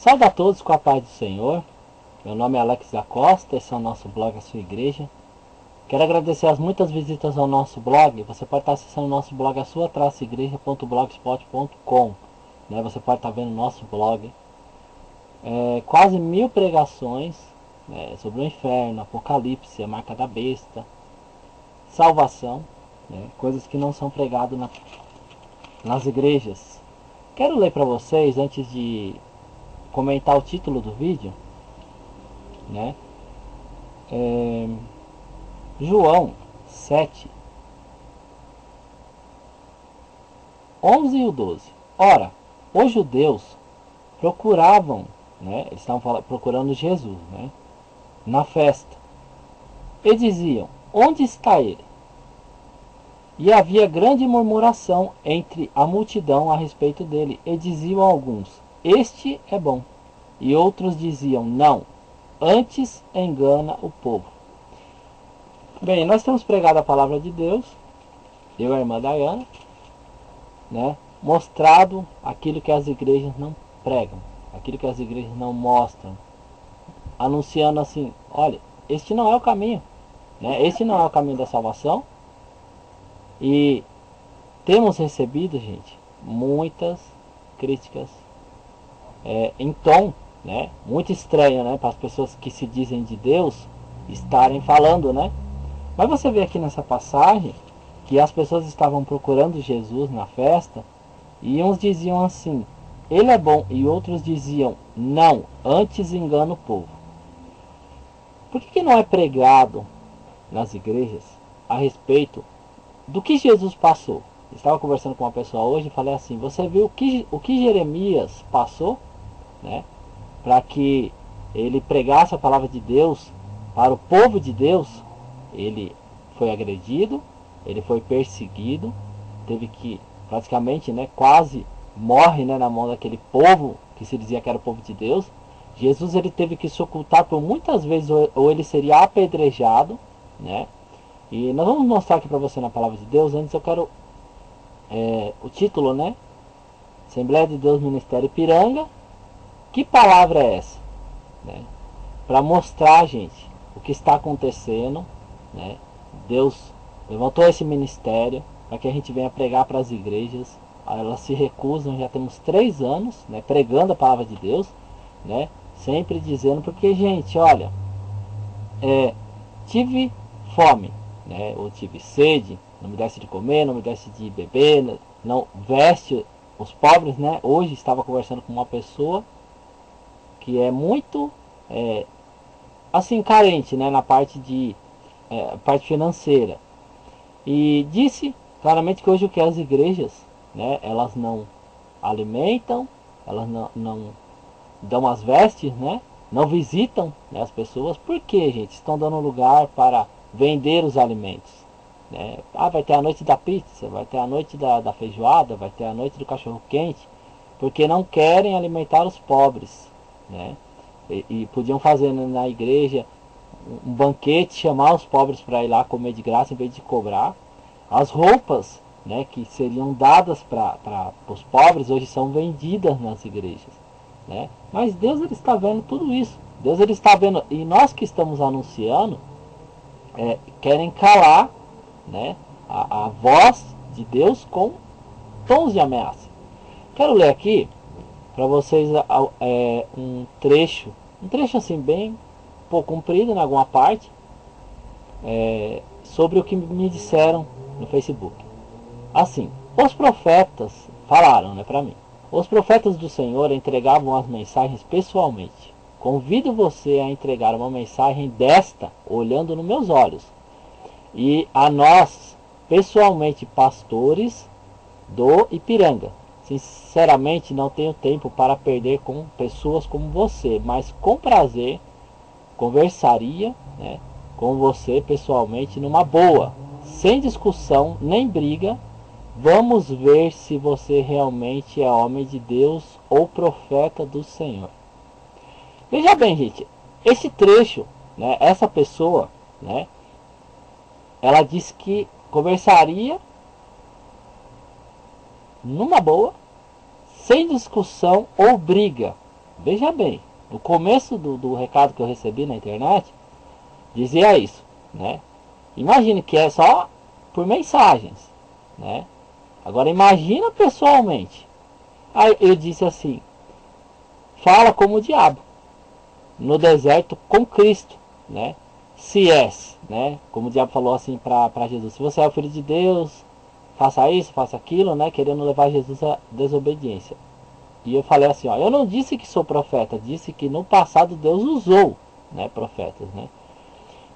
Salve a todos com a paz do Senhor. Meu nome é Alex da Costa, esse é o nosso blog A Sua Igreja. Quero agradecer as muitas visitas ao nosso blog. Você pode estar acessando o nosso blog asua-igreja.blogspot.com, né? Você pode estar vendo o nosso blog. Quase 1000 pregações, né, sobre o inferno, Apocalipse, a marca da besta, salvação, né, coisas que não são pregadas nas igrejas. Quero ler para vocês, antes de comentar o título do vídeo, né? João 7, 11 e o 12. Ora, os judeus procuravam, né, eles estavam procurando Jesus, né, na festa, e diziam: onde está ele? E havia grande murmuração entre a multidão a respeito dele, e diziam alguns: este é bom. E outros diziam: não, antes engana o povo. Bem, nós temos pregado a palavra de Deus, eu e a irmã Dayana, né, mostrado aquilo que as igrejas não pregam, aquilo que as igrejas não mostram, anunciando assim: olha, este não é o caminho, né, este não é o caminho da salvação. E temos recebido, gente, muitas críticas em tom, né, muito estranho, né, para as pessoas que se dizem de Deus estarem falando, né. Mas você vê aqui nessa passagem que as pessoas estavam procurando Jesus na festa, e uns diziam assim: ele é bom, e outros diziam: não, antes engana o povo. Por que não é pregado nas igrejas a respeito do que Jesus passou? Eu estava conversando com uma pessoa hoje e falei assim: você viu o que Jeremias passou, né, para que ele pregasse a palavra de Deus para o povo de Deus? Ele foi agredido, ele foi perseguido, teve que praticamente, né, quase morre, né, na mão daquele povo que se dizia que era o povo de Deus. Jesus, ele teve que se ocultar por muitas vezes, ou ele seria apedrejado, né? E nós vamos mostrar aqui para você na palavra de Deus. Antes eu quero o título, né? Assembleia de Deus Ministério Ipiranga. Que palavra é essa, né? Para mostrar, gente, o que está acontecendo, né? Deus levantou esse ministério para que a gente venha pregar para as igrejas. Elas se recusam, já temos 3 anos, né, pregando a palavra de Deus, né, sempre dizendo, porque, gente, olha, tive fome, né, ou tive sede, não me desse de comer, não me desse de beber, não veste os pobres, né. Hoje estava conversando com uma pessoa que é muito assim, carente, né, na parte de parte financeira, e disse claramente que hoje o que as igrejas, né, elas não alimentam, elas não dão as vestes, né, não visitam, né, as pessoas. Porque, gente, estão dando lugar para vender os alimentos, né? Vai ter a noite da pizza, vai ter a noite da feijoada, vai ter a noite do cachorro quente, porque não querem alimentar os pobres, né? E podiam fazer, né, na igreja um banquete, chamar os pobres para ir lá comer de graça em vez de cobrar. As roupas, né, que seriam dadas para os pobres, hoje são vendidas nas igrejas, né? Mas Deus, ele está vendo tudo isso. Deus, ele está vendo, e nós que estamos anunciando querem calar, né, a voz de Deus com tons de ameaça. Quero ler aqui para vocês um trecho assim bem pouco comprido em alguma parte, sobre o que me disseram no Facebook. Assim: os profetas falaram, né, para mim. Os profetas do Senhor entregavam as mensagens pessoalmente. Convido você a entregar uma mensagem desta olhando nos meus olhos. E a nós, pessoalmente, pastores do Ipiranga. Sinceramente, não tenho tempo para perder com pessoas como você, mas com prazer conversaria, né, com você pessoalmente, numa boa, sem discussão nem briga. Vamos ver se você realmente é homem de Deus ou profeta do Senhor. Veja bem, gente, esse trecho, né, essa pessoa, né, ela disse que conversaria numa boa, sem discussão ou briga, Veja bem, no começo do recado que eu recebi na internet, dizia isso, né? Imagine que é só por mensagens, né? Agora imagina pessoalmente. Aí eu disse assim, fala como o diabo, no deserto com Cristo, né? Se és, né? Como o diabo falou assim para Jesus, se você é o filho de Deus, faça isso, faça aquilo, né? Querendo levar Jesus à desobediência. E eu falei assim, ó, eu não disse que sou profeta, disse que no passado Deus usou, né, profetas, né?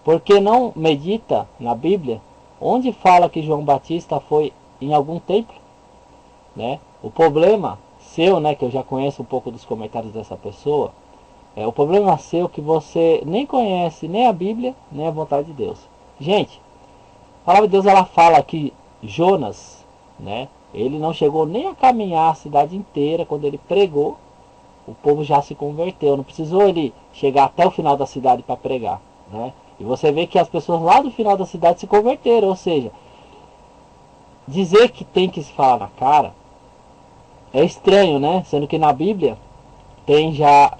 Porque não medita na Bíblia onde fala que João Batista foi em algum templo, né? O problema seu, né, que eu já conheço um pouco dos comentários dessa pessoa, o problema seu é que você nem conhece nem a Bíblia, nem a vontade de Deus. Gente, a palavra de Deus ela fala que Jonas, né, ele não chegou nem a caminhar a cidade inteira quando ele pregou, o povo já se converteu, não precisou ele chegar até o final da cidade para pregar, né? E você vê que as pessoas lá do final da cidade se converteram, ou seja, dizer que tem que se falar na cara é estranho, né? Sendo que na Bíblia tem já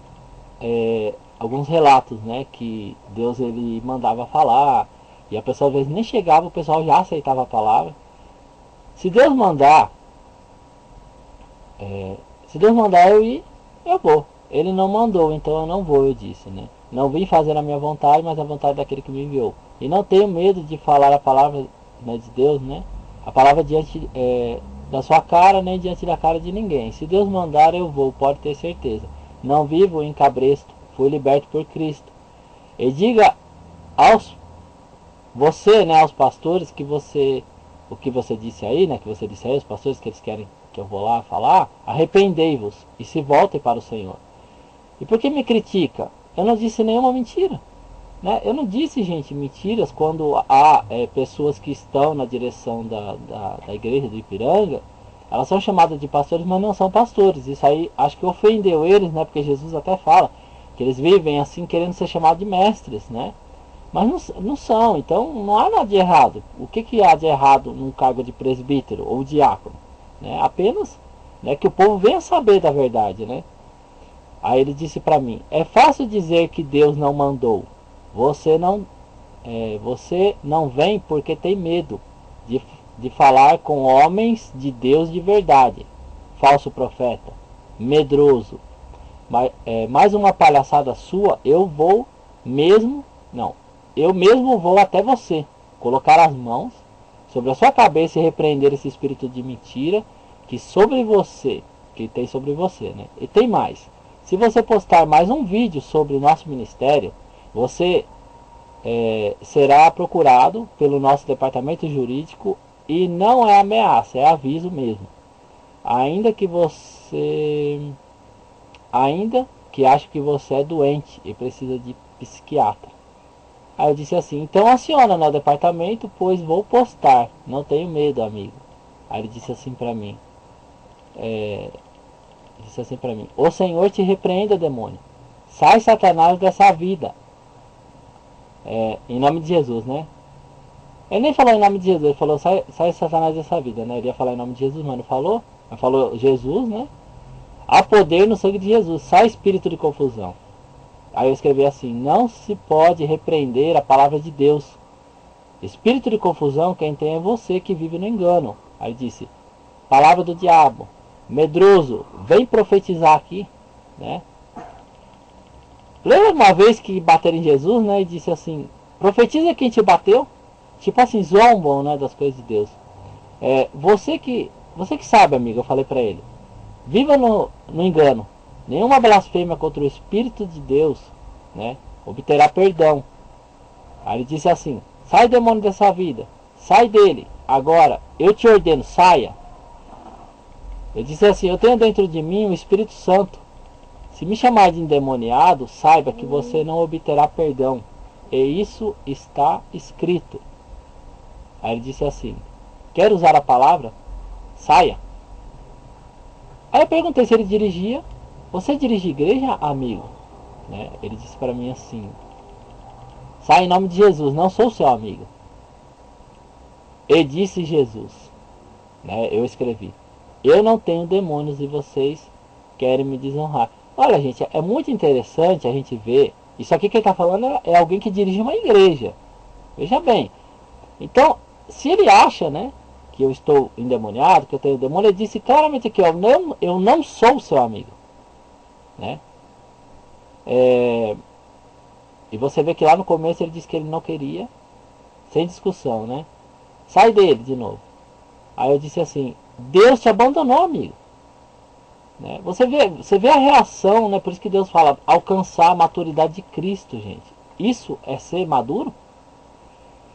alguns relatos, né? Que Deus ele mandava falar e a pessoa às vezes nem chegava, o pessoal já aceitava a palavra. Se Deus mandar, se Deus mandar eu ir, eu vou. Ele não mandou, então eu não vou, eu disse, né? Não vim fazer a minha vontade, mas a vontade daquele que me enviou. E não tenho medo de falar a palavra, né, de Deus, né? A palavra diante da sua cara, nem diante da cara de ninguém. Se Deus mandar, eu vou, pode ter certeza. Não vivo em cabresto, fui liberto por Cristo. E diga aos você, né, aos pastores que você, o que você disse aí, né, que você disse aí, os pastores que eles querem que eu vou lá falar, arrependei-vos e se voltem para o Senhor. E por que me critica? Eu não disse nenhuma mentira. Né? Eu não disse, gente, mentiras quando há pessoas que estão na direção da igreja do Ipiranga, elas são chamadas de pastores, mas não são pastores. Isso aí acho que ofendeu eles, né? Porque Jesus até fala que eles vivem assim querendo ser chamados de mestres, né? Mas não são, então não há nada de errado. O que há de errado num cargo de presbítero ou diácono? Né? Apenas, né, que o povo venha saber da verdade, né? Aí ele disse para mim, é fácil dizer que Deus não mandou. Você não vem porque tem medo de falar com homens de Deus de verdade. Falso profeta, medroso. Mais uma palhaçada sua, eu mesmo vou até você, colocar as mãos sobre a sua cabeça e repreender esse espírito de mentira que tem sobre você, né? E tem mais. Se você postar mais um vídeo sobre o nosso ministério, você será procurado pelo nosso departamento jurídico e não é ameaça, é aviso mesmo. Ainda que ache que você é doente e precisa de psiquiatra. Aí eu disse assim, então aciona no departamento, pois vou postar. Não tenho medo, amigo. Aí ele disse assim para mim, o Senhor te repreenda, demônio. Sai, Satanás, dessa vida. Em nome de Jesus, né? Ele nem falou em nome de Jesus, ele falou sai Satanás dessa vida, né? Ele ia falar em nome de Jesus, mas não falou. Mas falou Jesus, né? Há poder no sangue de Jesus, sai espírito de confusão. Aí eu escrevi assim, não se pode repreender a palavra de Deus. Espírito de confusão quem tem é você que vive no engano. Aí disse, palavra do diabo, medroso, vem profetizar aqui, né? Lembra uma vez que bateram em Jesus, né? E disse assim, profetiza quem te bateu. Tipo assim, zombam, né, das coisas de Deus. Você que sabe, amigo, eu falei pra ele. Viva no engano. Nenhuma blasfêmia contra o Espírito de Deus, né, obterá perdão. Aí ele disse assim, sai demônio dessa vida. Sai dele. Agora, eu te ordeno, saia. Ele disse assim, eu tenho dentro de mim o Espírito Santo. Se me chamar de endemoniado, saiba que você não obterá perdão. E isso está escrito. Aí ele disse assim, quer usar a palavra? Saia. Aí eu perguntei se ele dirigia. Você dirige igreja, amigo? Né? Ele disse para mim assim, sai em nome de Jesus, não sou seu amigo. E disse Jesus, né? Eu escrevi, eu não tenho demônios e vocês querem me desonrar. Olha, gente, é muito interessante a gente ver. Isso aqui que ele está falando é alguém que dirige uma igreja. Veja bem. Então, se ele acha, né, que eu estou endemoniado, que eu tenho demônio, ele disse claramente aqui, ó, eu não sou seu amigo. Né? E você vê que lá no começo ele disse que ele não queria, sem discussão, né? Sai dele de novo. Aí eu disse assim, Deus te abandonou, amigo. Né? Você vê a reação, né? Por isso que Deus fala, alcançar a maturidade de Cristo, gente. Isso é ser maduro?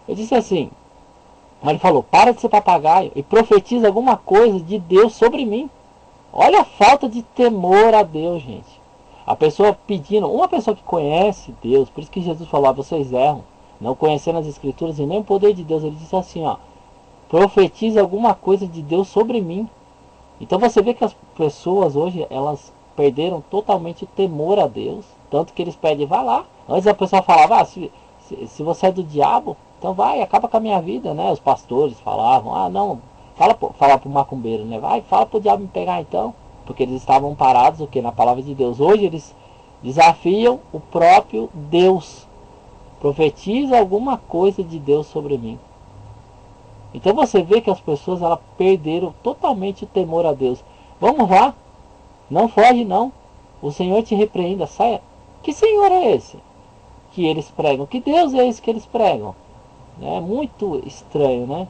Eu disse assim, mas ele falou, para de ser papagaio e profetiza alguma coisa de Deus sobre mim. Olha a falta de temor a Deus, gente. A pessoa pedindo, uma pessoa que conhece Deus, por isso que Jesus falou, vocês erram, não conhecendo as escrituras e nem o poder de Deus. Ele disse assim, ó, profetiza alguma coisa de Deus sobre mim. Então você vê que as pessoas hoje, elas perderam totalmente o temor a Deus, tanto que eles pedem, vai lá. Antes a pessoa falava, se você é do diabo, então vai, acaba com a minha vida, né? Os pastores falavam, não, fala pro macumbeiro, né? Vai, fala pro diabo me pegar então. Porque eles estavam parados o que? Na palavra de Deus. Hoje eles desafiam o próprio Deus. Profetiza alguma coisa de Deus sobre mim. Então você vê que as pessoas elas perderam totalmente o temor a Deus. Vamos lá, não foge não. O Senhor te repreenda, saia. Que Senhor é esse que eles pregam? Que Deus é esse que eles pregam? É muito estranho, né?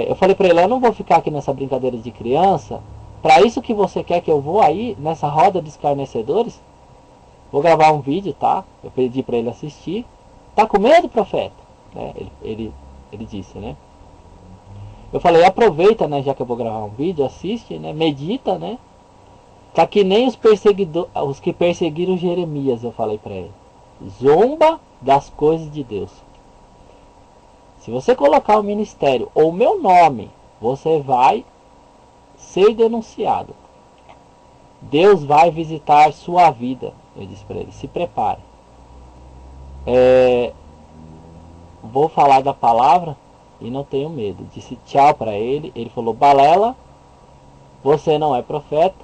Eu falei para ele, eu não vou ficar aqui nessa brincadeira de criança. Para isso que você quer que eu vou aí nessa roda de escarnecedores? Vou gravar um vídeo, tá? Eu pedi para ele assistir. Tá com medo, profeta? Né? Ele disse, né? Eu falei, aproveita, né? Já que eu vou gravar um vídeo, assiste, né? Medita, né? Tá que nem os que perseguiram Jeremias, eu falei para ele. Zomba das coisas de Deus. Se você colocar o ministério ou o meu nome, você vai ser denunciado. Deus vai visitar sua vida. Eu disse para ele, se prepare. Vou falar da palavra e não tenho medo. Disse tchau para ele. Ele falou, balela, você não é profeta,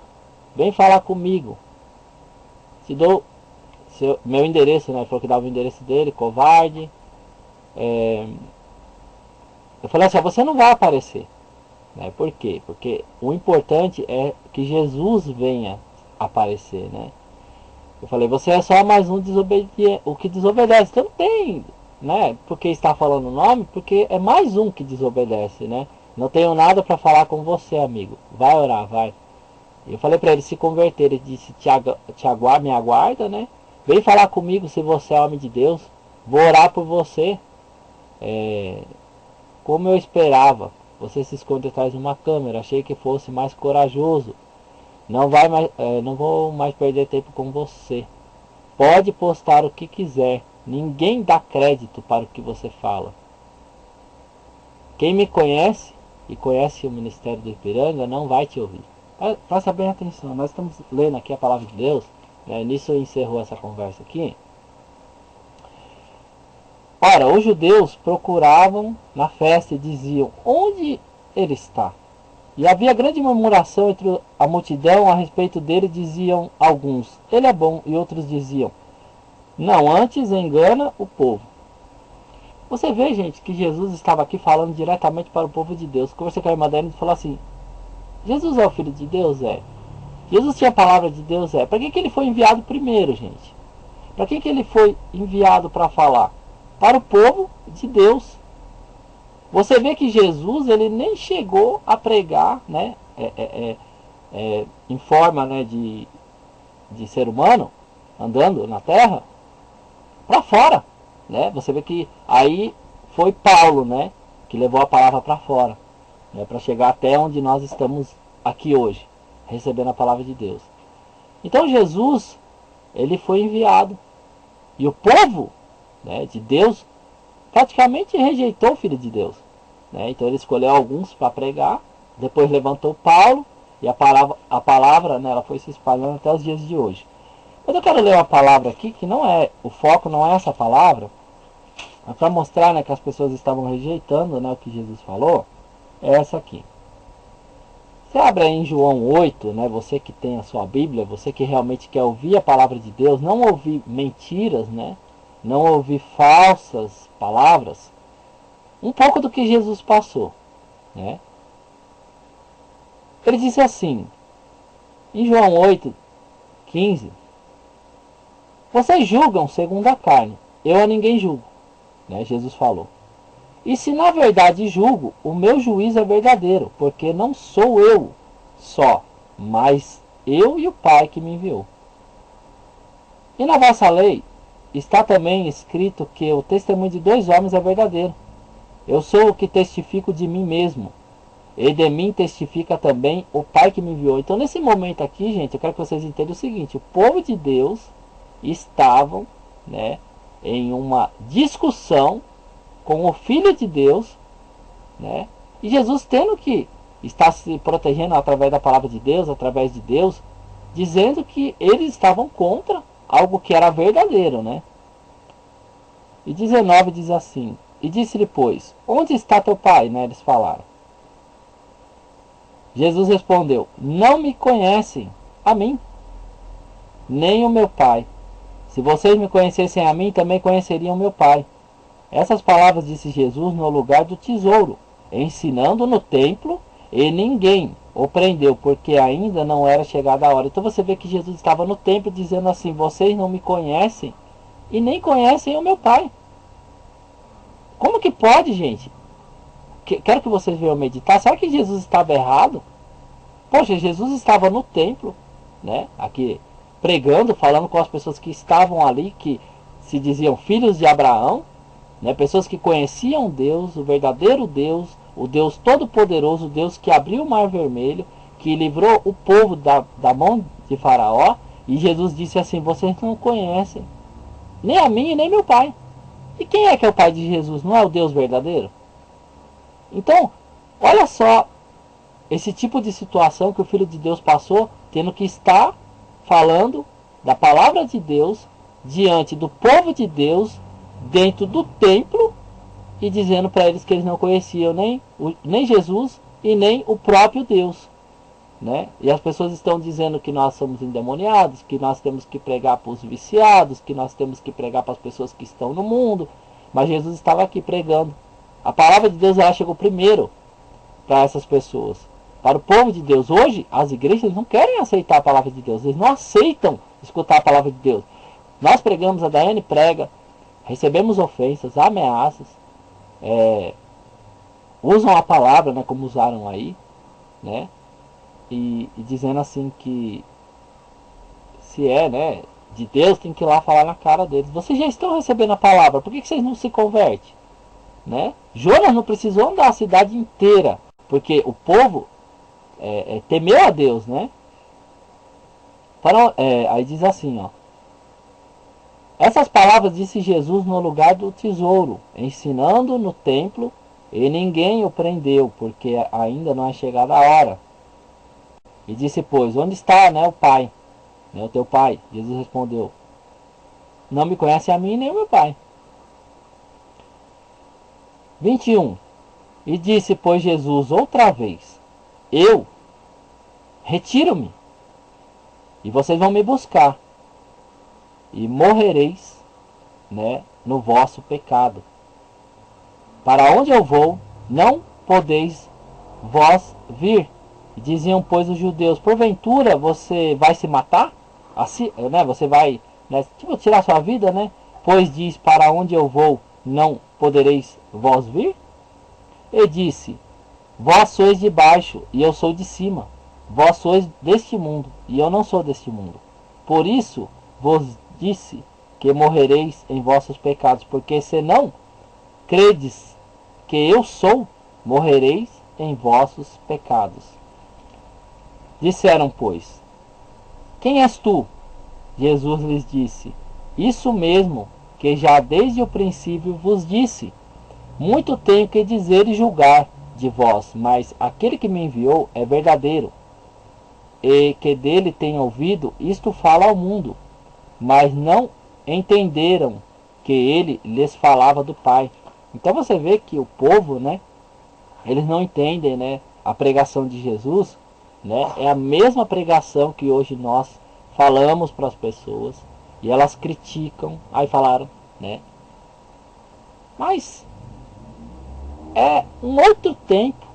vem falar comigo. Te dou meu endereço, né? Ele falou que dava o endereço dele, covarde. Eu falei assim, você não vai aparecer. Né? Por quê? Porque o importante é que Jesus venha aparecer, né? Eu falei, você é só mais um desobediente, o que desobedece. Então não tem, né? Porque está falando o nome, porque é mais um que desobedece, né? Não tenho nada para falar com você, amigo. Vai orar, vai. Eu falei para ele se converter. Ele disse, me aguarda, né? Vem falar comigo se você é homem de Deus. Vou orar por você. Como eu esperava. Você se esconde atrás de uma câmera. Achei que fosse mais corajoso. Não vou mais perder tempo com você. Pode postar o que quiser. Ninguém dá crédito para o que você fala. Quem me conhece e conhece o Ministério do Ipiranga não vai te ouvir. Presta bem atenção. Nós estamos lendo aqui a palavra de Deus. Nisso encerrou essa conversa aqui. Ora, os judeus procuravam na festa e diziam, onde ele está? E havia grande murmuração entre a multidão a respeito dele. Diziam alguns, ele é bom, e outros diziam, não, antes engana o povo. Você vê, gente, que Jesus estava aqui falando diretamente para o povo de Deus. Conversei com a irmã dela e falou assim, Jesus é o Filho de Deus? É. Jesus tinha a palavra de Deus? É. Para que ele foi enviado primeiro, gente? Para que ele foi enviado para falar? Para o povo de Deus. Você vê que Jesus ele nem chegou a pregar, né, em forma, né, de ser humano, andando na terra, para fora. Né? Você vê que aí foi Paulo, né, que levou a palavra para fora, né, para chegar até onde nós estamos aqui hoje, recebendo a palavra de Deus. Então Jesus, ele foi enviado. E o povo, né, de Deus praticamente rejeitou o Filho de Deus. Né? Então ele escolheu alguns para pregar, depois levantou Paulo, e a palavra né, ela foi se espalhando até os dias de hoje. Mas eu quero ler uma palavra aqui, que não é, o foco não é essa palavra, mas para mostrar né, que as pessoas estavam rejeitando né, o que Jesus falou, é essa aqui. Você abre aí em João 8, né? Você que tem a sua Bíblia, você que realmente quer ouvir a palavra de Deus, não ouvir mentiras, né? Não ouvir falsas palavras. Um pouco do que Jesus passou, né? Ele disse assim, em João 8:15: vocês julgam segundo a carne, eu a ninguém julgo, né? Jesus falou. E se na verdade julgo, o meu juízo é verdadeiro, porque não sou eu só, mas eu e o Pai que me enviou. E na vossa lei está também escrito que o testemunho de 2 homens é verdadeiro. Eu sou o que testifico de mim mesmo, e de mim testifica também o Pai que me enviou. Então nesse momento aqui, gente, eu quero que vocês entendam o seguinte: o povo de Deus estavam, né, em uma discussão com o Filho de Deus, né, e Jesus tendo que estar se protegendo através da palavra de Deus, através de Deus, dizendo que eles estavam contra algo que era verdadeiro, né? E 19 diz assim: e disse-lhe, pois, onde está teu pai? Né, eles falaram. Jesus respondeu: não me conhecem a mim, nem o meu pai. Se vocês me conhecessem a mim, também conheceriam meu pai. Essas palavras disse Jesus no lugar do tesouro, ensinando no templo, e ninguém o prendeu, porque ainda não era chegada a hora. Então você vê que Jesus estava no templo dizendo assim: vocês não me conhecem e nem conhecem o meu pai. Como que pode, gente? Quero que vocês venham meditar. Será que Jesus estava errado? Poxa, Jesus estava no templo, né? Aqui pregando, falando com as pessoas que estavam ali, que se diziam filhos de Abraão, né? Pessoas que conheciam Deus, o verdadeiro Deus, o Deus Todo-Poderoso, o Deus que abriu o Mar Vermelho, que livrou o povo da mão de Faraó. E Jesus disse assim: vocês não conhecem nem a mim e nem meu pai. E quem é que é o pai de Jesus? Não é o Deus verdadeiro? Então, olha só esse tipo de situação que o Filho de Deus passou, tendo que estar falando da palavra de Deus diante do povo de Deus, dentro do templo, e dizendo para eles que eles não conheciam nem Jesus e nem o próprio Deus, né? E as pessoas estão dizendo que nós somos endemoniados, que nós temos que pregar para os viciados, que nós temos que pregar para as pessoas que estão no mundo. Mas Jesus estava aqui pregando. A palavra de Deus, ela chegou primeiro para essas pessoas, para o povo de Deus. Hoje as igrejas não querem aceitar a palavra de Deus, eles não aceitam escutar a palavra de Deus. Nós pregamos, a Daiane prega, recebemos ofensas, ameaças, usam a palavra, né, como usaram aí, né, e dizendo assim que se é, né, de Deus, tem que ir lá falar na cara deles. Vocês já estão recebendo a palavra, por que vocês não se convertem? Né? Jonas não precisou andar a cidade inteira, porque o povo temeu a Deus, né? Aí diz assim, ó: essas palavras disse Jesus no lugar do tesouro, ensinando no templo, e ninguém o prendeu, porque ainda não é chegada a hora. E disse, pois, onde está, né, o pai, né, o teu pai? Jesus respondeu: não me conhece a mim nem o meu pai. 21. E disse, pois, Jesus outra vez: eu retiro-me, e vocês vão me buscar, e morrereis, né, no vosso pecado. Para onde eu vou, não podeis vós vir. E diziam, pois, os judeus: porventura você vai se matar? Assim, né, você vai, né, tipo, tirar sua vida, né? Pois diz: para onde eu vou, não podereis vós vir? E disse: vós sois de baixo, e eu sou de cima. Vós sois deste mundo, e eu não sou deste mundo. Por isso vos disse que morrereis em vossos pecados, porque se não credes que eu sou, morrereis em vossos pecados. Disseram, pois: quem és tu? Jesus lhes disse: isso mesmo que já desde o princípio vos disse. Muito tenho que dizer e julgar de vós, mas aquele que me enviou é verdadeiro, e que dele tenho ouvido, isto fala ao mundo. Mas não entenderam que ele lhes falava do Pai. Então você vê que o povo, né, eles não entendem, né, a pregação de Jesus, né? É a mesma pregação que hoje nós falamos para as pessoas e elas criticam. Aí falaram, né? Mas é um outro tempo,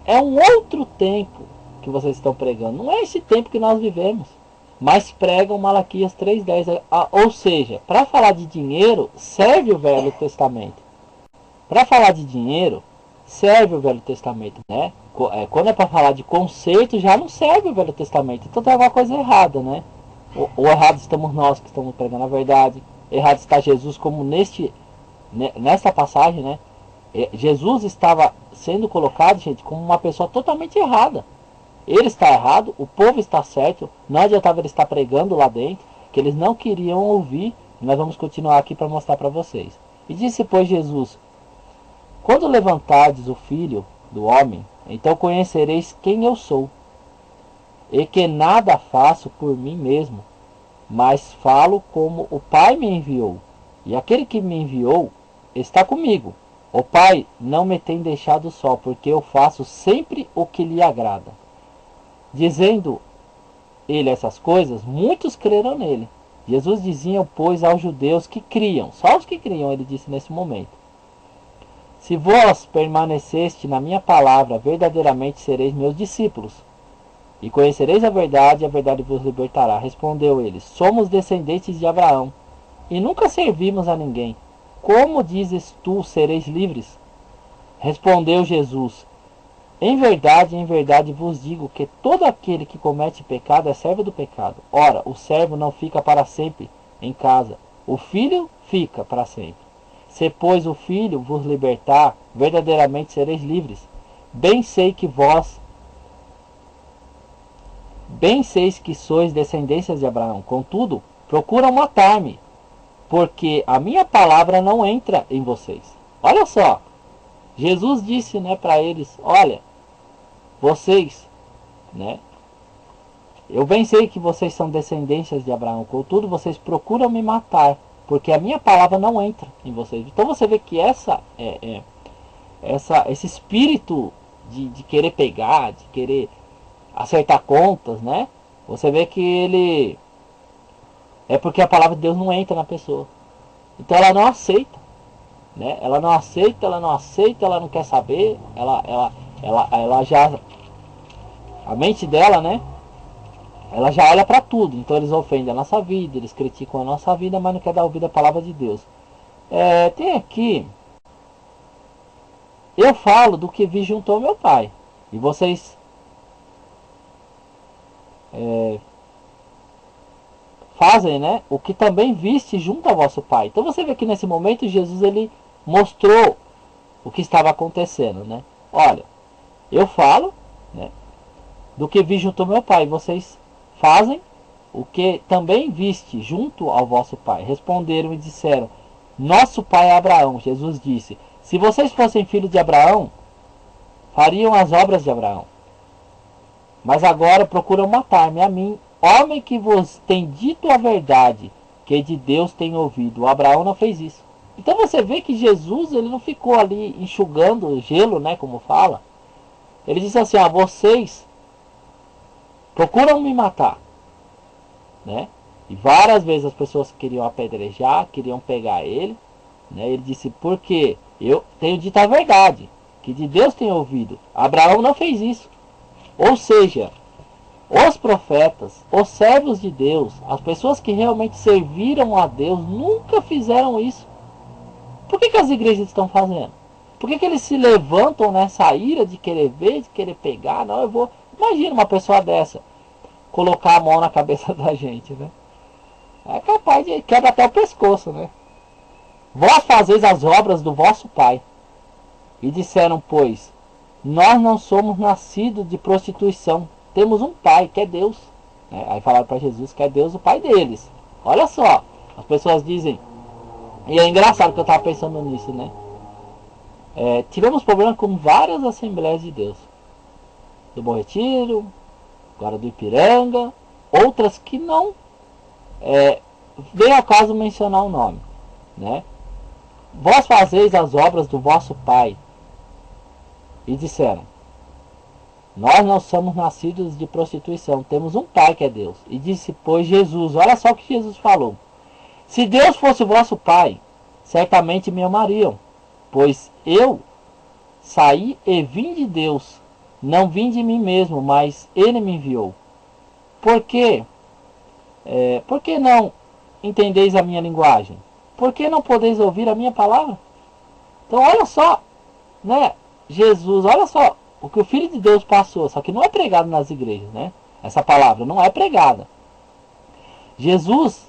é um outro tempo que vocês estão pregando. Não é esse tempo que nós vivemos. Mas pregam Malaquias 3:10. Ou seja, para falar de dinheiro, serve o Velho Testamento. Para falar de dinheiro, serve o Velho Testamento, né? Quando é para falar de conceito, já não serve o Velho Testamento. Então tem alguma coisa errada, né? Ou errado estamos nós que estamos pregando a verdade. Errado está Jesus, como nessa passagem, né? Jesus estava sendo colocado, gente, como uma pessoa totalmente errada. Ele está errado, o povo está certo. Não adiantava ele estar pregando lá dentro, que eles não queriam ouvir. Nós vamos continuar aqui para mostrar para vocês. E disse, pois, Jesus: quando levantardes o Filho do Homem, então conhecereis quem eu sou, e que nada faço por mim mesmo, mas falo como o Pai me enviou. E aquele que me enviou está comigo. O Pai não me tem deixado só, porque eu faço sempre o que lhe agrada. Dizendo ele essas coisas, muitos creram nele. Jesus dizia, pois, aos judeus que criam, só os que criam, ele disse nesse momento: se vós permaneceste na minha palavra, verdadeiramente sereis meus discípulos, e conhecereis a verdade vos libertará. Respondeu ele: somos descendentes de Abraão, e nunca servimos a ninguém. Como dizes tu, sereis livres? Respondeu Jesus: em verdade vos digo que todo aquele que comete pecado é servo do pecado. Ora, o servo não fica para sempre em casa, o filho fica para sempre. Se, pois, o Filho vos libertar, verdadeiramente sereis livres. Bem sei que sois descendências de Abraão. Contudo, procuram matar-me, porque a minha palavra não entra em vocês. Olha só, Jesus disse, né, para eles: olha, vocês, né, eu bem sei que vocês são descendências de Abraão, contudo vocês procuram me matar, porque a minha palavra não entra em vocês. Então você vê que esse espírito de querer pegar, de querer acertar contas, né? Você vê que ele é porque a palavra de Deus não entra na pessoa. Então ela não aceita, né? Ela não aceita, ela não quer saber, ela já, a mente dela, né? Ela já olha para tudo. Então eles ofendem a nossa vida, eles criticam a nossa vida, mas não quer dar ouvido à palavra de Deus. Tem aqui, eu falo do que vi junto ao meu pai, e vocês fazem, né, o que também viste junto ao vosso pai. Então você vê que nesse momento Jesus ele mostrou o que estava acontecendo, né? Olha, eu falo, né, do que vi junto ao meu pai, vocês fazem o que também viste junto ao vosso pai. Responderam e disseram: nosso pai é Abraão. Jesus disse: se vocês fossem filhos de Abraão, fariam as obras de Abraão. Mas agora procuram matar-me a mim, homem que vos tem dito a verdade, que de Deus tem ouvido. O Abraão não fez isso. Então você vê que Jesus ele não ficou ali enxugando o gelo, né, como fala. Ele disse assim: vocês procuram me matar, né? E várias vezes as pessoas queriam apedrejar, queriam pegar ele, né? Ele disse: porque eu tenho dito a verdade, que de Deus tem ouvido. Abraão não fez isso. Ou seja, os profetas, os servos de Deus, as pessoas que realmente serviram a Deus, nunca fizeram isso. Por que as igrejas estão fazendo? Por que eles se levantam nessa ira de querer ver, de querer pegar? Não, eu vou... Imagina uma pessoa dessa colocar a mão na cabeça da gente, né? É capaz de quebrar até o pescoço, né? Vós fazeis as obras do vosso pai. E disseram, pois, nós não somos nascidos de prostituição. Temos um pai, que é Deus. Né? Aí falaram para Jesus que é Deus o pai deles. Olha só, as pessoas dizem... E é engraçado que eu estava pensando nisso, né? Tivemos problema com várias Assembleias de Deus. Do Bom Retiro, agora do Ipiranga, outras que não veio ao caso mencionar o nome, né? Vós fazeis as obras do vosso pai. E disseram: Nós não somos nascidos de prostituição, temos um Pai que é Deus. E disse, pois, Jesus, olha só o que Jesus falou. Se Deus fosse o vosso Pai, certamente me amariam, pois eu saí e vim de Deus, não vim de mim mesmo, mas Ele me enviou. Por quê? Por que não entendeis a minha linguagem? Por que não podeis ouvir a minha palavra? Então olha só, né? Jesus, olha só o que o Filho de Deus passou, só que não é pregado nas igrejas, né? Essa palavra não é pregada. Jesus,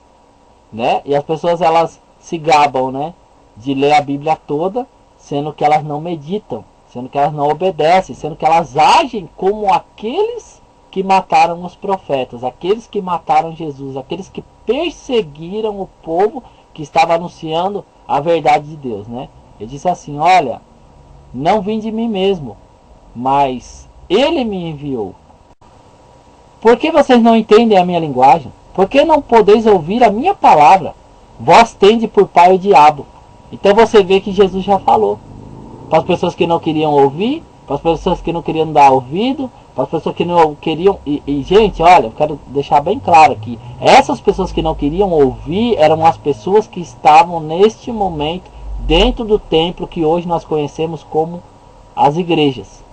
né? E as pessoas elas se gabam, né? De ler a Bíblia toda, sendo que elas não meditam, sendo que elas não obedecem, sendo que elas agem como aqueles que mataram os profetas, aqueles que mataram Jesus, aqueles que perseguiram o povo que estava anunciando a verdade de Deus, né? Ele disse assim, olha, não vim de mim mesmo, mas Ele me enviou. Por que vocês não entendem a minha linguagem? Por que não podeis ouvir a minha palavra? Vós tende por pai o diabo. Então você vê que Jesus já falou. Para as pessoas que não queriam ouvir, para as pessoas que não queriam dar ouvido, para as pessoas que não queriam... E gente, olha, eu quero deixar bem claro que essas pessoas que não queriam ouvir eram as pessoas que estavam neste momento dentro do templo que hoje nós conhecemos como as igrejas.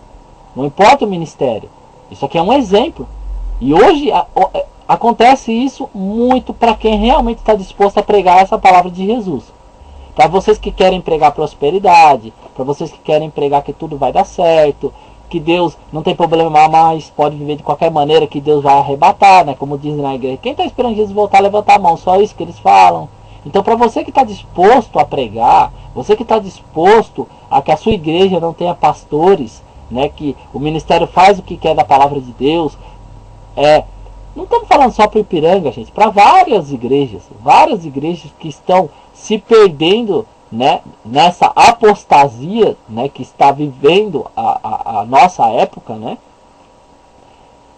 Não importa o ministério. Isso aqui é um exemplo. E hoje acontece isso muito para quem realmente está disposto a pregar essa palavra de Jesus. Para vocês que querem pregar prosperidade, para vocês que querem pregar que tudo vai dar certo, que Deus não tem problema mais, pode viver de qualquer maneira, que Deus vai arrebatar, né? Como dizem na igreja. Quem está esperando Jesus voltar, levantar a mão, só isso que eles falam. Então, para você que está disposto a pregar, você que está disposto a que a sua igreja não tenha pastores, né? Que o ministério faz o que quer da palavra de Deus, não estamos falando só para Ipiranga, gente, para várias igrejas que estão se perdendo, né, nessa apostasia, né, que está vivendo a nossa época, né?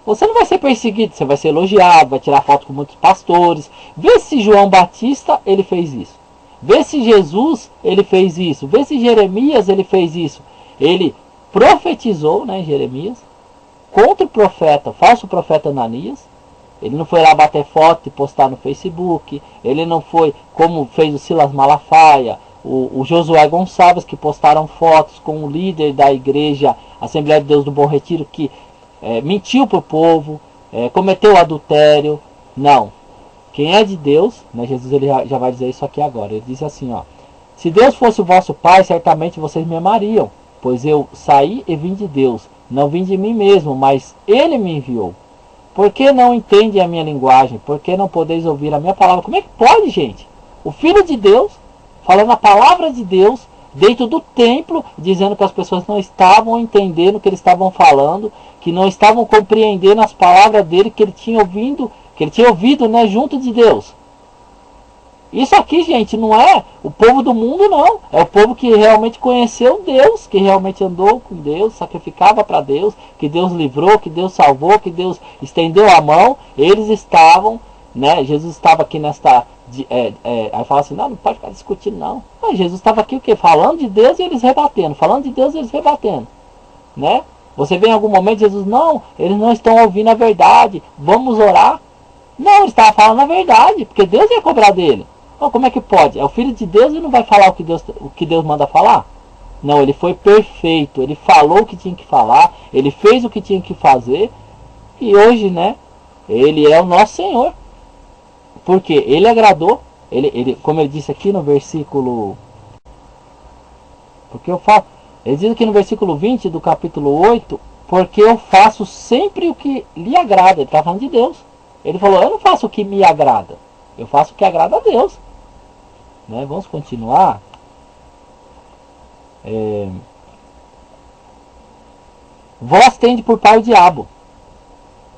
Você não vai ser perseguido, você vai ser elogiado, vai tirar foto com muitos pastores. Vê se João Batista ele fez isso. Vê se Jesus ele fez isso. Vê se Jeremias ele fez isso. Ele profetizou, né, Jeremias, contra o profeta, falso profeta Ananias. Ele não foi lá bater foto e postar no Facebook. Ele não foi como fez o Silas Malafaia, o Josué Gonçalves, que postaram fotos com o líder da igreja Assembleia de Deus do Bom Retiro, que mentiu para o povo, cometeu adultério. Não. Quem é de Deus, né, Jesus ele já vai dizer isso aqui agora. Ele diz assim, ó: se Deus fosse o vosso Pai, certamente vocês me amariam, pois eu saí e vim de Deus. Não vim de mim mesmo, mas Ele me enviou. Por que não entendem a minha linguagem? Por que não podeis ouvir a minha palavra? Como é que pode, gente? O Filho de Deus, falando a palavra de Deus, dentro do templo, dizendo que as pessoas não estavam entendendo o que eles estavam falando, que não estavam compreendendo as palavras dele, que ele tinha ouvido, né, junto de Deus. Isso aqui, gente, não é o povo do mundo, não. É o povo que realmente conheceu Deus, que realmente andou com Deus, sacrificava para Deus, que Deus livrou, que Deus salvou, que Deus estendeu a mão. Eles estavam, né? Jesus estava aqui nesta... aí fala assim, não pode ficar discutindo, não. Mas Jesus estava aqui o quê? Falando de Deus e eles rebatendo. Falando de Deus e eles rebatendo. Né? Você vê em algum momento Jesus, não, eles não estão ouvindo a verdade, vamos orar. Não, ele estava falando a verdade, porque Deus ia cobrar dele. Como é que pode? É o Filho de Deus e não vai falar o que Deus manda falar? Não, ele foi perfeito. Ele falou o que tinha que falar. Ele fez o que tinha que fazer. E hoje, né? Ele é o nosso Senhor. Porque ele agradou. Como ele disse aqui no versículo... Porque eu falo... Ele diz aqui no versículo 20 do capítulo 8. Porque eu faço sempre o que lhe agrada. Ele está falando de Deus. Ele falou, eu não faço o que me agrada. Eu faço o que agrada a Deus. Né? Vamos continuar. Vós tende por pai o diabo,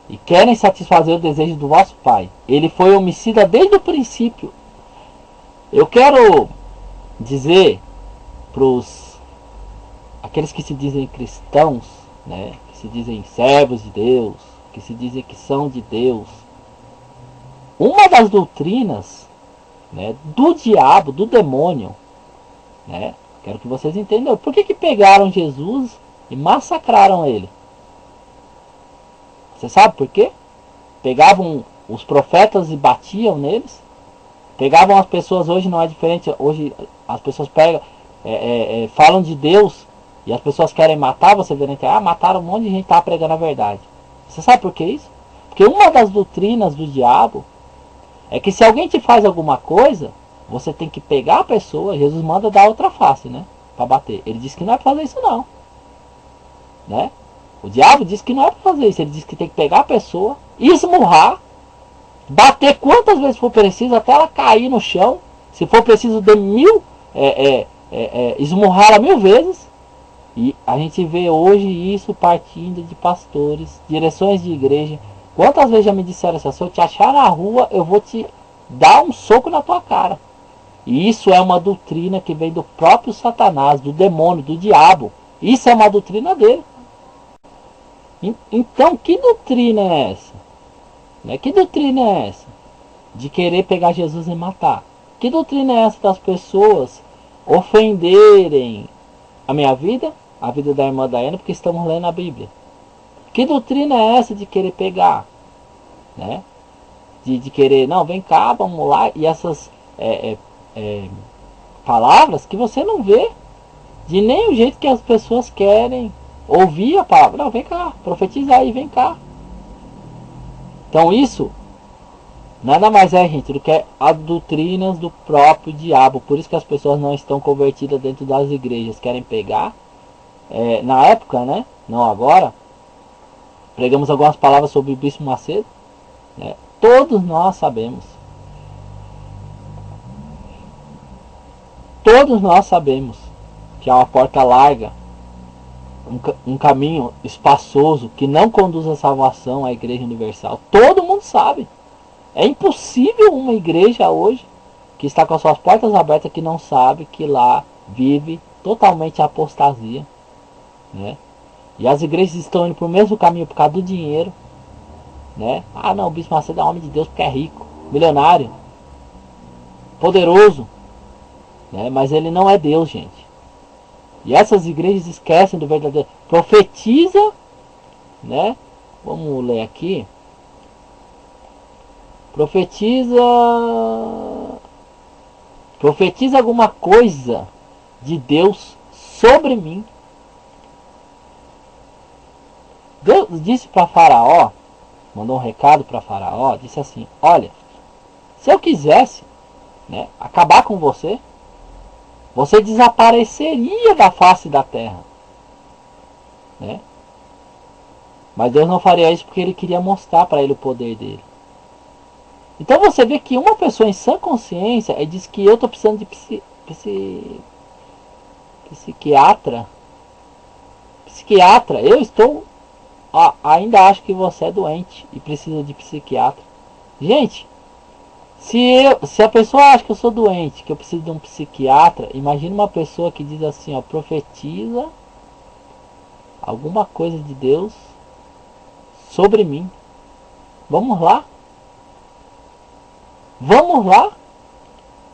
e querem satisfazer o desejo do vosso pai. Ele foi homicida desde o princípio. Eu quero dizer para aqueles que se dizem cristãos, né? Que se dizem servos de Deus, que se dizem que são de Deus. Uma das doutrinas, né, do diabo, do demônio, né? Quero que vocês entendam. Por que pegaram Jesus e massacraram ele? Você sabe por quê? Pegavam os profetas e batiam neles. Pegavam as pessoas, hoje não é diferente. Hoje as pessoas pegam, falam de Deus e as pessoas querem matar. Você vê na internet, mataram um monte de gente que estava pregando a verdade. Você sabe por que isso? Porque uma das doutrinas do diabo é que se alguém te faz alguma coisa, você tem que pegar a pessoa. Jesus manda dar outra face, né? Para bater. Ele disse que não é para fazer isso não, né? O diabo disse que não é para fazer isso. Ele disse que tem que pegar a pessoa, esmurrar, bater quantas vezes for preciso até ela cair no chão. Se for preciso de esmurrá-la 1000 vezes. E a gente vê hoje isso partindo de pastores, direções de igreja. Quantas vezes já me disseram assim: se eu te achar na rua, eu vou te dar um soco na tua cara. E isso é uma doutrina que vem do próprio Satanás, do demônio, do diabo. Isso é uma doutrina dele. Então, que doutrina é essa? Né? Que doutrina é essa? De querer pegar Jesus e matar. Que doutrina é essa das pessoas ofenderem a minha vida, a vida da irmã Daiane, porque estamos lendo a Bíblia? Que doutrina é essa de querer pegar? Né? De querer, não, vem cá, vamos lá. E essas palavras que você não vê de nenhum jeito que as pessoas querem ouvir a palavra. Não, vem cá, profetiza aí, vem cá. Então isso nada mais é, gente, do que as doutrinas do próprio diabo. Por isso que as pessoas não estão convertidas dentro das igrejas. Querem pegar. Na época, né? Não agora. Pregamos algumas palavras sobre o Bispo Macedo. Né? Todos nós sabemos. Todos nós sabemos que há uma porta larga, um caminho espaçoso que não conduz à salvação, à Igreja Universal. Todo mundo sabe. É impossível uma igreja hoje que está com as suas portas abertas que não sabe que lá vive totalmente a apostasia, né? E as igrejas estão indo para o mesmo caminho por causa do dinheiro, né? Não, o Bispo Macedo é homem de Deus porque é rico, milionário, poderoso, né? Mas ele não é Deus, gente. E essas igrejas esquecem do verdadeiro. Profetiza, né? Vamos ler aqui. Profetiza alguma coisa de Deus sobre mim. Deus disse para Faraó, mandou um recado para Faraó, disse assim: olha, se eu quisesse, né, acabar com você, você desapareceria da face da terra, né? Mas Deus não faria isso porque ele queria mostrar para ele o poder dele. Então você vê que uma pessoa em sã consciência diz que eu estou precisando de psiquiatra. Psiquiatra, eu estou... ainda acho que você é doente e precisa de psiquiatra. Gente, se a pessoa acha que eu sou doente, que eu preciso de um psiquiatra, imagina uma pessoa que diz assim, profetiza alguma coisa de Deus sobre mim. Vamos lá? Vamos lá?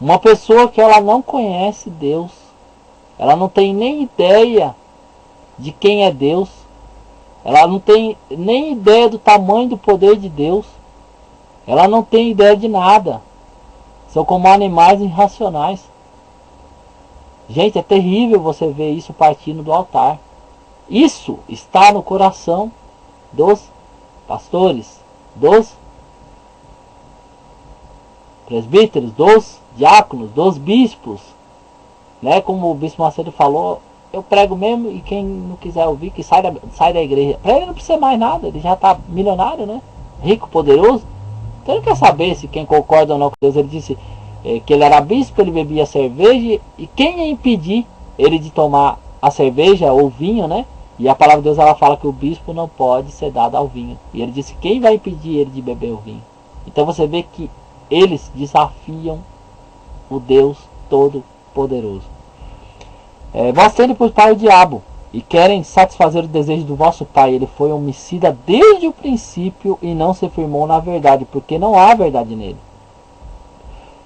Uma pessoa que ela não conhece Deus, ela não tem nem ideia de quem é Deus, ela não tem nem ideia do tamanho do poder de Deus, ela não tem ideia de nada, são como animais irracionais. Gente, é terrível você ver isso partindo do altar. Isso está no coração dos pastores, dos presbíteros, dos diáconos, dos bispos, né? Como o Bispo Macedo falou, eu prego mesmo e quem não quiser ouvir, que sai da igreja. Para ele não precisa mais nada, ele já está milionário, né? Rico, poderoso. Então ele quer saber se quem concorda ou não com Deus. Ele disse que ele era bispo, ele bebia cerveja, e quem ia impedir ele de tomar a cerveja ou vinho, né? E a palavra de Deus, ela fala que o bispo não pode ser dado ao vinho. E ele disse, quem vai impedir ele de beber o vinho? Então você vê que eles desafiam o Deus Todo-Poderoso. Mostrando para o diabo e querem satisfazer o desejo do vosso pai. Ele foi homicida desde o princípio e não se firmou na verdade, porque não há verdade nele.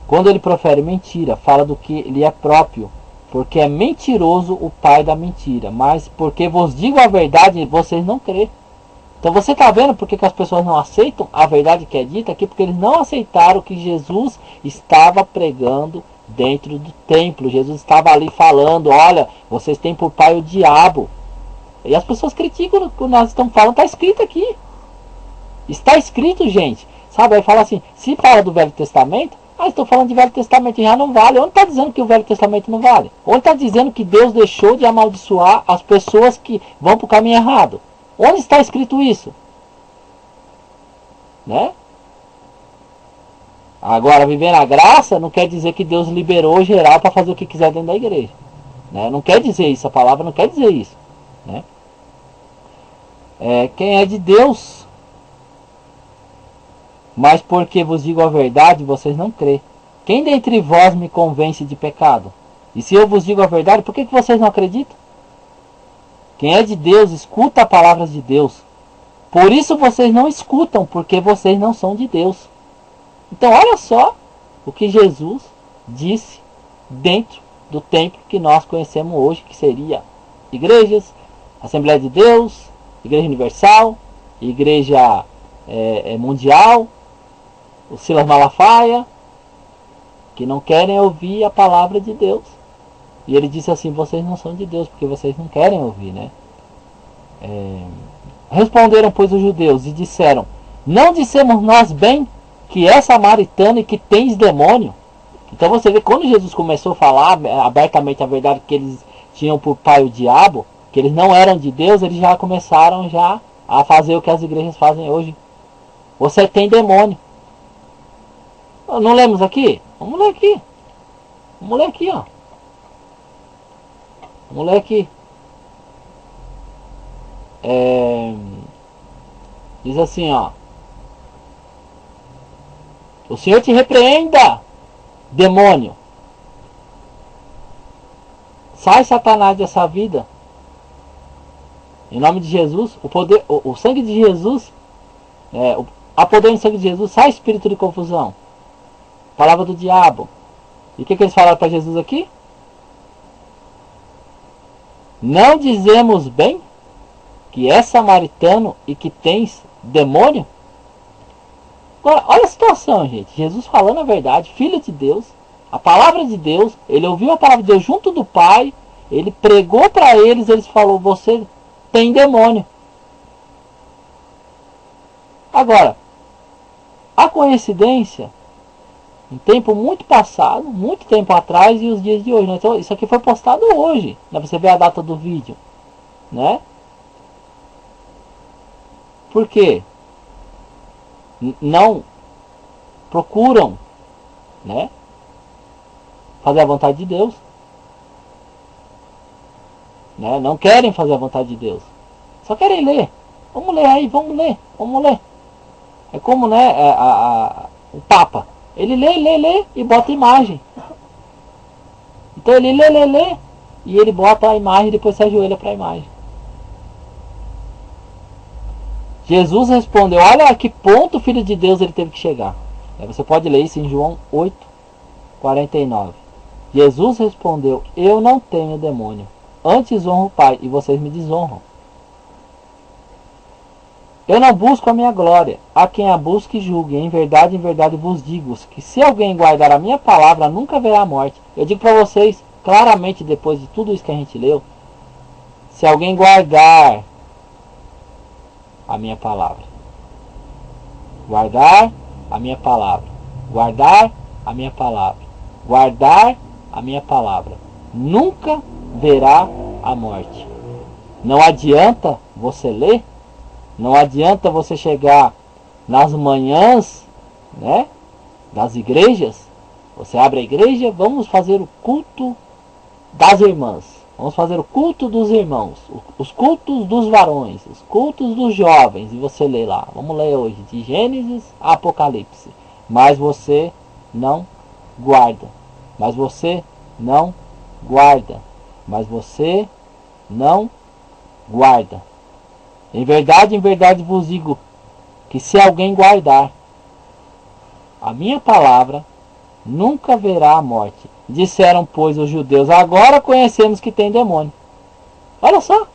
Quando ele profere mentira, fala do que lhe é próprio, porque é mentiroso o pai da mentira. Mas porque vos digo a verdade, vocês não crê. Então você está vendo por que as pessoas não aceitam a verdade que é dita aqui? Porque eles não aceitaram que Jesus estava pregando dentro do templo. Jesus estava ali falando, olha, vocês têm por pai o diabo. E as pessoas criticam o que nós estamos falando, está escrito aqui. Está escrito, gente. Sabe, aí fala assim, se fala do Velho Testamento, estou falando de Velho Testamento, já não vale. Onde está dizendo que o Velho Testamento não vale? Onde está dizendo que Deus deixou de amaldiçoar as pessoas que vão para o caminho errado? Onde está escrito isso? Né? Agora, viver na graça não quer dizer que Deus liberou geral para fazer o que quiser dentro da igreja. Né? Não quer dizer isso, a palavra não quer dizer isso. Né? Quem é de Deus, mas porque vos digo a verdade, vocês não crê. Quem dentre vós me convence de pecado? E se eu vos digo a verdade, por que vocês não acreditam? Quem é de Deus, escuta a palavra de Deus. Por isso vocês não escutam, porque vocês não são de Deus. Então olha só o que Jesus disse dentro do templo que nós conhecemos hoje, que seria igrejas, Assembleia de Deus, Igreja Universal, Igreja Mundial, o Silas Malafaia, que não querem ouvir a palavra de Deus. E ele disse assim, vocês não são de Deus, porque vocês não querem ouvir, né? Responderam, pois, os judeus e disseram, não dissemos nós bem que é samaritano e que tens demônio? Então você vê, quando Jesus começou a falar abertamente a verdade, que eles tinham por pai o diabo, que eles não eram de Deus, eles já começaram já a fazer o que as igrejas fazem hoje. Você tem demônio. Não lemos aqui? Vamos ler aqui. Vamos ler aqui, ó. Vamos ler aqui. Diz assim, ó. O Senhor te repreenda, demônio. Sai, Satanás, dessa vida. Em nome de Jesus, o sangue de Jesus, há poder no sangue de Jesus, sai, espírito de confusão. Palavra do diabo. E o que eles falaram para Jesus aqui? Não dizemos bem que é samaritano e que tens demônio? Agora, olha a situação, gente. Jesus falando a verdade, filho de Deus, a palavra de Deus, ele ouviu a palavra de Deus junto do Pai, ele pregou para eles, eles falou, você tem demônio. Agora, a coincidência, um tempo muito passado, muito tempo atrás e os dias de hoje. Né? Então, isso aqui foi postado hoje, né? Você vê a data do vídeo, né? Por quê? Não procuram, né, fazer a vontade de Deus, né? Não querem fazer a vontade de Deus, só querem ler. Vamos ler aí, vamos ler. É como, né, o Papa, ele lê e bota imagem. Então ele lê e ele bota a imagem e depois se ajoelha para a imagem. Jesus respondeu, olha a que ponto o Filho de Deus ele teve que chegar. Você pode ler isso em João 8:49. Jesus respondeu, eu não tenho demônio, antes honro o Pai, e vocês me desonram. Eu não busco a minha glória, a quem a busque julgue. Em verdade vos digo, que se alguém guardar a minha palavra, nunca verá a morte. Eu digo para vocês, claramente, depois de tudo isso que a gente leu, se alguém guardar a minha palavra, guardar a minha palavra, guardar a minha palavra, guardar a minha palavra, nunca verá a morte. Não adianta você ler, não adianta você chegar nas manhãs, né, das igrejas. Você abre a igreja, vamos fazer o culto das irmãs, vamos fazer o culto dos irmãos, os cultos dos varões, os cultos dos jovens, e você lê lá, vamos ler hoje, de Gênesis a Apocalipse, mas você não guarda, mas você não guarda, mas você não guarda. Em verdade vos digo, que se alguém guardar a minha palavra, nunca verá a morte. Disseram, pois, os judeus, agora conhecemos que tem demônio. Olha só.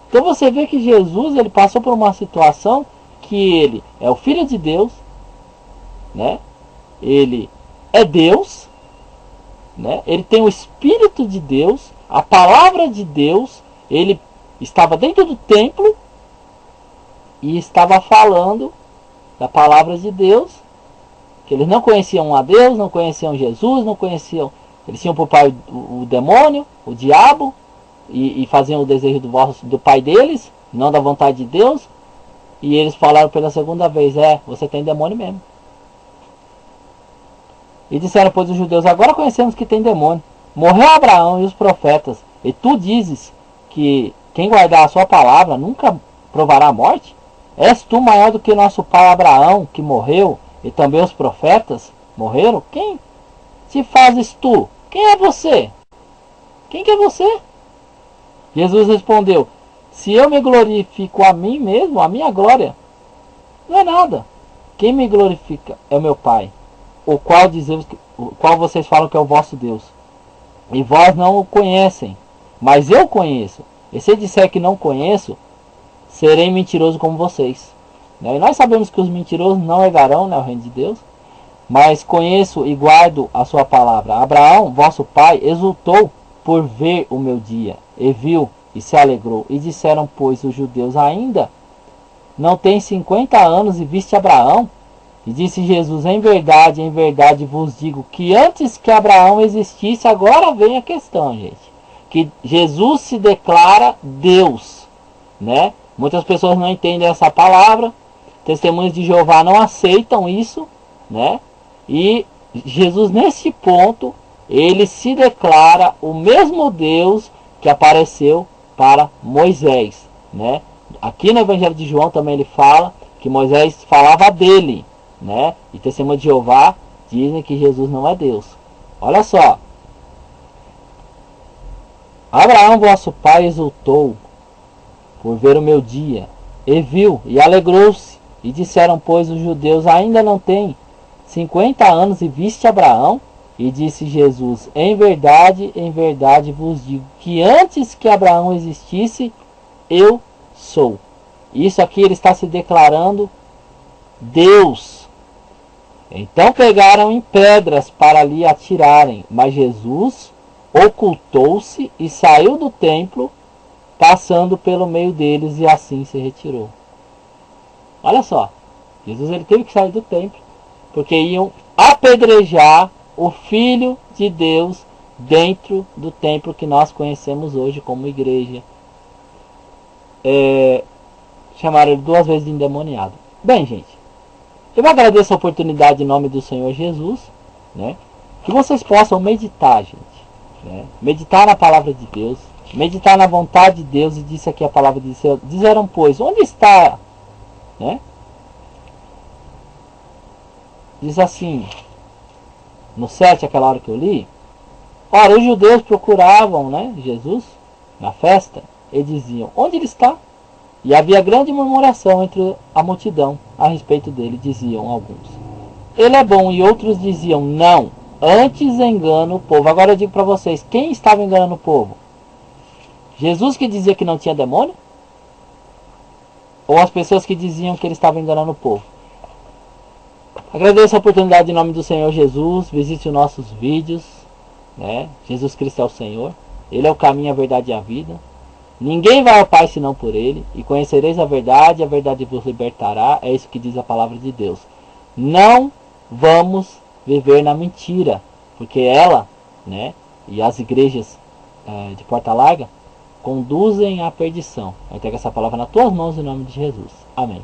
Então você vê que Jesus, ele passou por uma situação que ele é o Filho de Deus, né? Ele é Deus, né? Ele tem o Espírito de Deus, a palavra de Deus. Ele estava dentro do templo e estava falando da palavra de Deus, que eles não conheciam a Deus, não conheciam Jesus, não conheciam, eles tinham por pai o demônio, o diabo, e faziam o desejo do pai deles, não da vontade de Deus. E eles falaram pela segunda vez: você tem demônio mesmo. E disseram, pois, os judeus: agora conhecemos que tem demônio. Morreu Abraão e os profetas, e tu dizes que quem guardar a sua palavra nunca provará a morte? És tu maior do que nosso pai Abraão, que morreu, e também os profetas morreram? Quem te fazes tu? Quem é você? Quem que é você? Jesus respondeu: se eu me glorifico a mim mesmo, a minha glória não é nada. Quem me glorifica é o meu Pai, o qual vocês falam que é o vosso Deus. E vós não o conhecem, mas eu conheço. E se disser que não conheço, serei mentiroso como vocês. E nós sabemos que os mentirosos não herdarão, o reino de Deus. Mas conheço e guardo a sua palavra. Abraão, vosso pai, exultou por ver o meu dia, e viu e se alegrou. E disseram, pois, os judeus: ainda não tem 50 anos e viste Abraão? E disse Jesus: em verdade vos digo que antes que Abraão existisse. Agora vem a questão, gente, que Jesus se declara Deus, né? Muitas pessoas não entendem essa palavra. Testemunhas de Jeová não aceitam isso, né? E Jesus, nesse ponto, ele se declara o mesmo Deus que apareceu para Moisés, né? Aqui no Evangelho de João também ele fala que Moisés falava dele, né? E testemunhas de Jeová dizem que Jesus não é Deus. Olha só. Abraão, vosso pai, exultou por ver o meu dia, e viu e alegrou-se. E disseram, pois, os judeus: ainda não tem 50 anos e viste Abraão? E disse Jesus: em verdade vos digo que antes que Abraão existisse, eu sou. Isso aqui ele está se declarando Deus. Então pegaram em pedras para lhe atirarem, mas Jesus ocultou-se e saiu do templo, passando pelo meio deles, e assim se retirou. Olha só, Jesus ele teve que sair do templo, porque iam apedrejar o Filho de Deus dentro do templo que nós conhecemos hoje como igreja. Chamaram ele 2 vezes de endemoniado. Bem, gente, eu agradeço a oportunidade em nome do Senhor Jesus, né? Que vocês possam meditar, gente, né? Meditar na palavra de Deus, meditar na vontade de Deus. E disse aqui a palavra de Deus: disseram, pois, onde está, né? Diz assim no 7, aquela hora que eu li: ora, os judeus procuravam, né, Jesus na festa, e diziam: onde ele está? E havia grande murmuração entre a multidão a respeito dele. Diziam alguns: ele é bom, e outros diziam: não, antes engana o povo. Agora eu digo para vocês, quem estava enganando o povo? Jesus, que dizia que não tinha demônio? Ou as pessoas que diziam que ele estava enganando o povo? Agradeço a oportunidade em nome do Senhor Jesus. Visite os nossos vídeos, né? Jesus Cristo é o Senhor. Ele é o caminho, a verdade e a vida. Ninguém vai ao Pai senão por Ele. E conhecereis a verdade vos libertará. É isso que diz a palavra de Deus. Não vamos viver na mentira, porque ela, né, e as igrejas de porta larga conduzem à perdição. Eu entrego essa palavra nas tuas mãos em nome de Jesus. Amém.